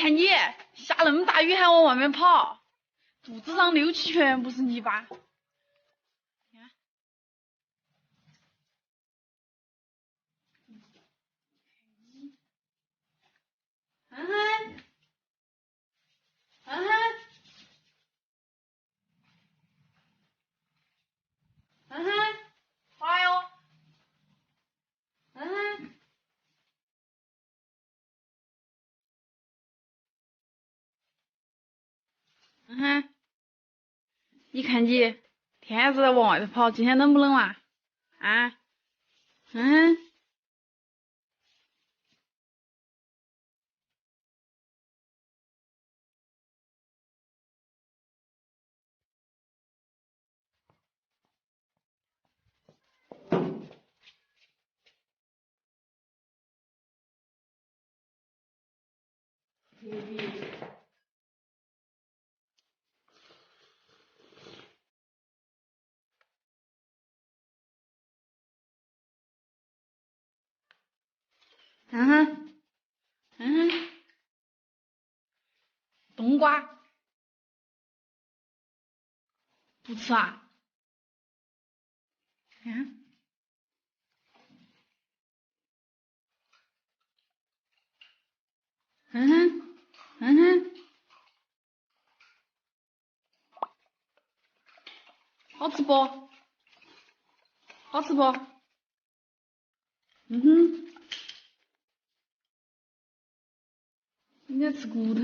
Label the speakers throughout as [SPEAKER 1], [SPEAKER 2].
[SPEAKER 1] 看你下那么大雨还往外面跑，肚子上溜起全部是泥巴。涵涵，涵涵，涵涵，滑哟，涵涵。你看你天天在往外头跑，今天冷不冷嘛？啊？冬瓜不吃啊？好吃不？好吃不？你在吃骨头。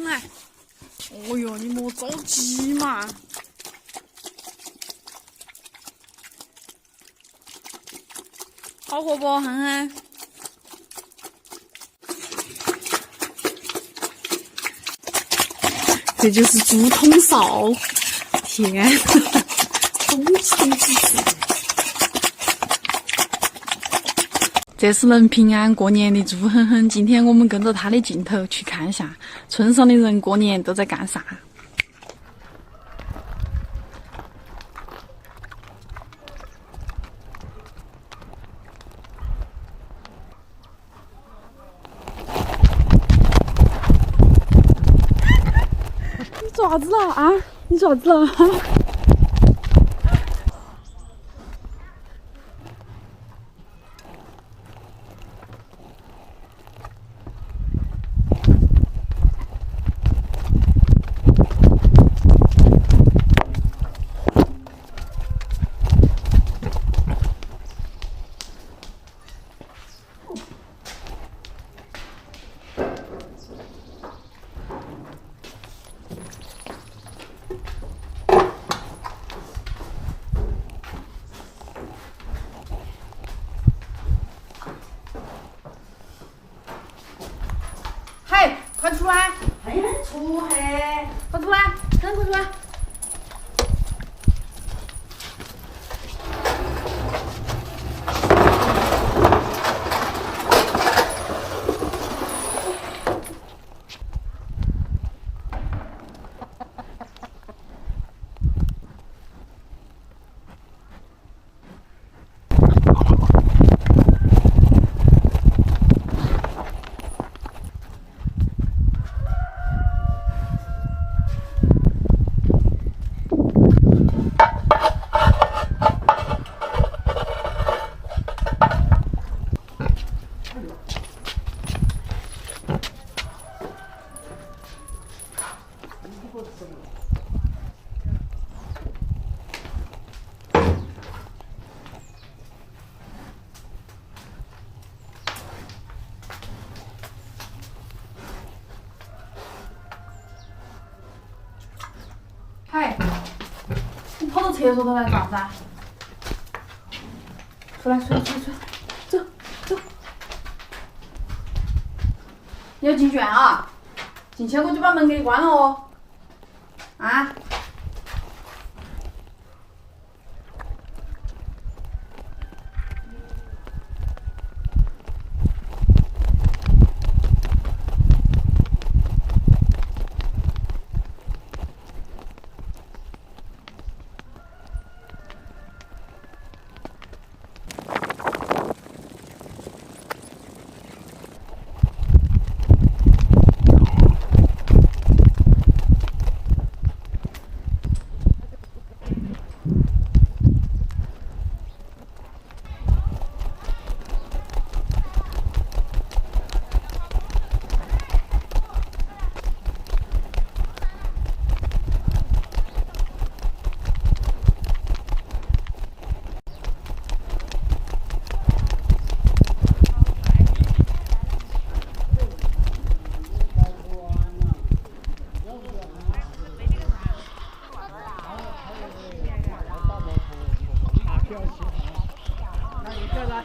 [SPEAKER 1] 来。哦哟，你莫着急嘛。好喝不，涵涵？这就是猪通烧，天，丰盛之处。这是能平安过年的猪哼哼。今天我们跟着他的镜头去看一下村上的人过年都在干啥。你做啥子了啊？你做啥子了？快出来！还能出嘿！快出来！快出来！嗨，你跑到厕所头来干啥？出来，走。你要进圈啊？进去我就把门给你关了哦。啊？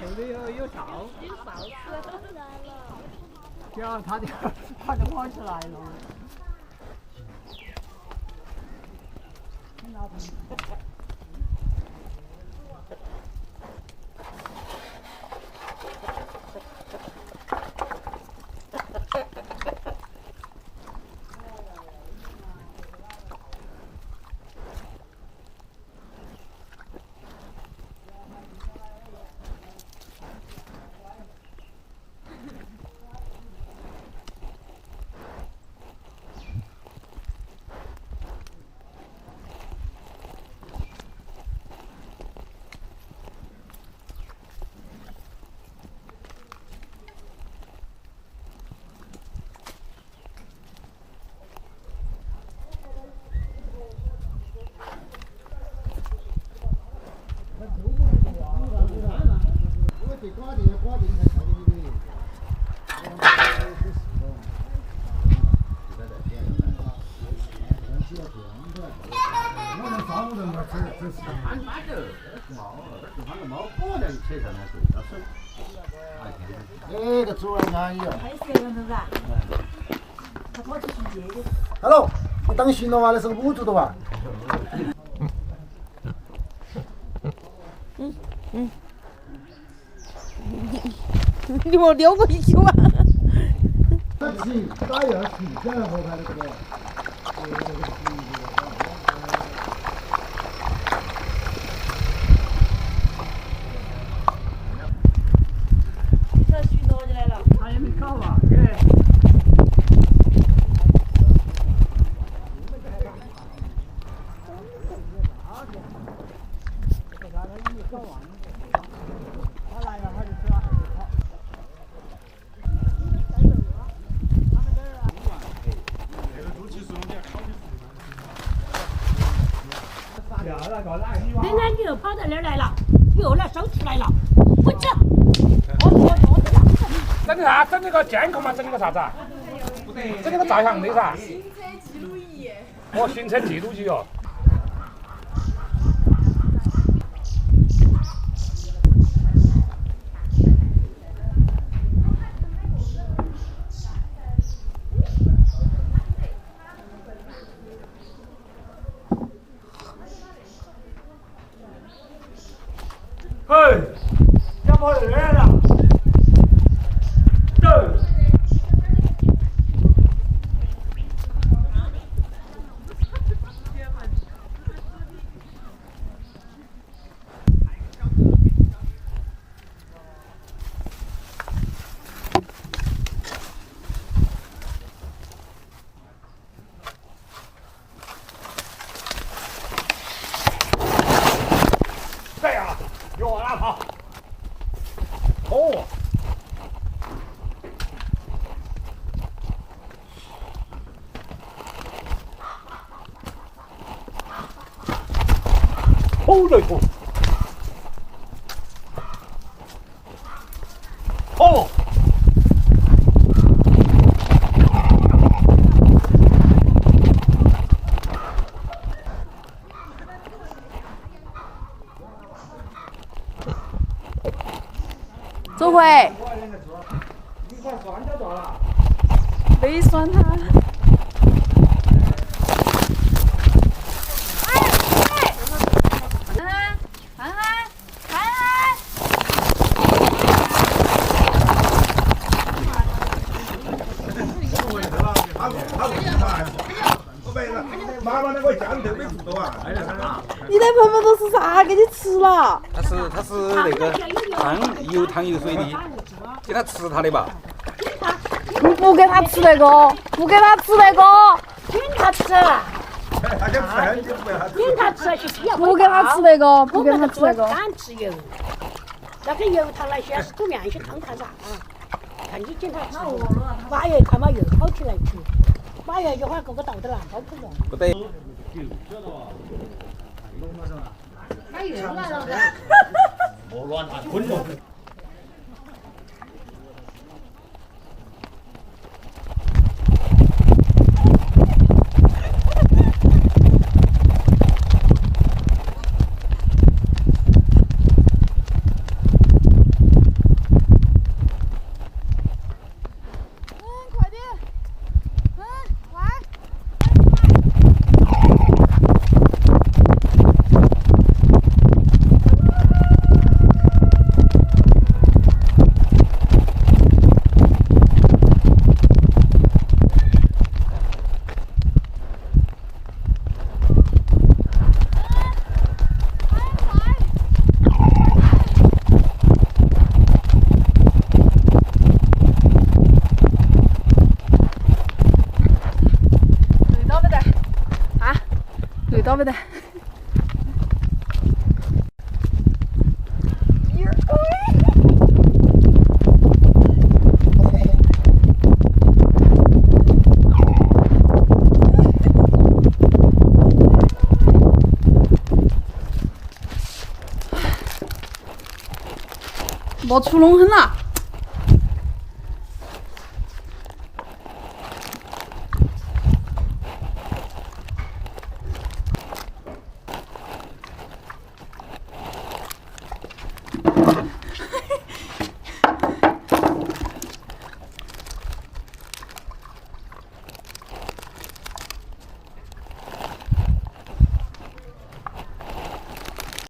[SPEAKER 2] 后头有哨，这样他就跑起来了。
[SPEAKER 3] 那个主人安逸哦。Hello， 你当心了哇，那是个母猪的哇。
[SPEAKER 4] 你莫溜过去哇！
[SPEAKER 3] 那行，打要去，这样后排那个。
[SPEAKER 4] 这许多起来了。
[SPEAKER 2] 他也没搞吧？
[SPEAKER 4] 人家你又跑到那儿来了，又来收出来了，不吃。
[SPEAKER 5] 整个啥？整那个监控嘛？整那个啥子啊？整那个照相的噻。行车记录仪。哦，行车记录仪哦。嘿，要跑热了。走。对呀，又往哪跑？哦。吼了吼！哦。
[SPEAKER 1] 走回。没拴他。
[SPEAKER 3] 妈妈那个酱都没做到啊！
[SPEAKER 4] 你的盆盆都是啥？给你吃了？
[SPEAKER 6] 它是那个有汤有水的，给它吃它的吧。
[SPEAKER 1] 不给他吃那个，不给他吃那个，
[SPEAKER 4] 给他吃，
[SPEAKER 3] 他想吃你不要他吃。
[SPEAKER 4] 给他吃去不要。
[SPEAKER 1] 不给他吃那个，不给他吃那个。
[SPEAKER 4] 敢吃油，那个油汤来先是煮面去汤看啥？看你经常吃。马爷看嘛又跑起来去，马爷一会儿给我倒点烂包去了。
[SPEAKER 6] 不得。
[SPEAKER 4] 他又来了。
[SPEAKER 5] 莫乱打滚了。
[SPEAKER 1] 到不得？没出龙很啦。